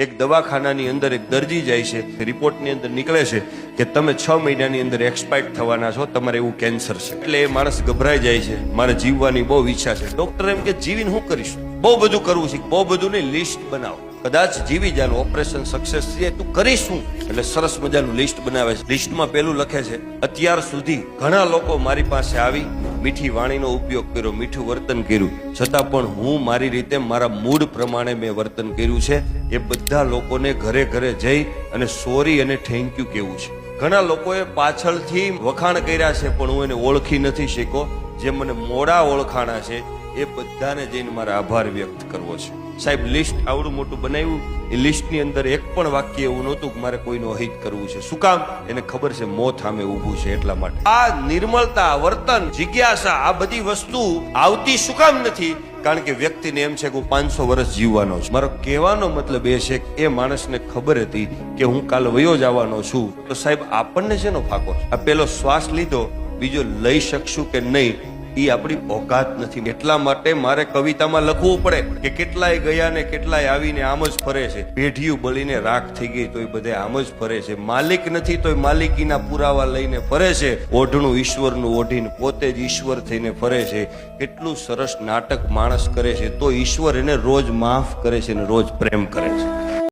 એક દવાખાનાની અંદર એક દર્દી જાય છે, રિપોર્ટની અંદર નીકળે છે કે તમે 6 મહિનાની અંદર એક્સપાયર થવાના છો, તમારે એવું કેન્સર છે. એટલે એ માણસ ગભરાઈ જાય છે, મારે જીવવાની બહુ ઈચ્છા છે. ડોક્ટર એમ કે જીવીને શું કરીશું? બહુ બધું કરવું છે. બહુ બધું નહીં, લિસ્ટ બનાવો, કદાચ જીવી જાનું, ઓપરેશન સક્સેસ થાય તું કરીશું. એટલે સરસ મજાનું લિસ્ટ બનાવે છે. લિસ્ટમાં પેલું લખે છે, અત્યાર સુધી ઘણા લોકો મારી પાસે આવી મીઠી વાણીનો ઉપયોગ કર્યો, મીઠું વર્તન કર્યું, છતાં પણ હું મારી રીતે મારા મૂડ પ્રમાણે મેં વર્તન કર્યું છે. એ બધા લોકોને ઘરે ઘરે જઈ અને સોરી અને થેન્ક યુ કહેવું છે. ઘણા લોકોએ પાછળથી વખાણ કર્યા છે, પણ હું એને ઓળખી નથી શક્યો. જે મને મોડા ઓળખાણા છે એ બધાને જઈને મારા આભાર વ્યક્ત કરવો છે. સાહેબ, લિસ્ટ આવડું મોટું બનાવ્યું, એ લિસ્ટની અંદર એક પણ વાક્ય એવું નહોતું કે મારે કોઈનું અહિત કરવું છે. શું કામ? એને ખબર છે મોત સામે ઊભું છે, એટલા માટે. આ નિર્મળતા, વર્તન, જિજ્ઞાસા, આ બધી વસ્તુ આવતી શું કામ નથી? કારણ કે વ્યક્તિને એમ છે કે હું 500 વર્ષ જીવવાનો છું. મારો કહેવાનો મતલબ એ છે કે એ માણસને ખબર હતી કે હું કાલ વયો જવાનો છું. તો સાહેબ, આપણને શેનો ફાકો છે? આ પેલો શ્વાસ લીધો, બીજો લઈ શકશું કે નહીં એ આપણી ઓકાત નથી. એટલા માટે મારે કવિતામાં લખવું પડે કે કેટલાય ગયા ને કેટલાય આવીને આમ જ ફરે છે. પેઢીયું બળીને રાખ થઈ ગઈ તો એ બધે આમ જ ફરે છે. માલિક નથી તો માલિકીના પુરાવા લઈને ફરે છે. ઓઢણું ઈશ્વરનું ઓઢીને પોતે જ ઈશ્વર થઈને ફરે છે. કેટલું સરસ નાટક માણસ કરે છે તો ઈશ્વર એને રોજ માફ કરે છે ને રોજ પ્રેમ કરે છે.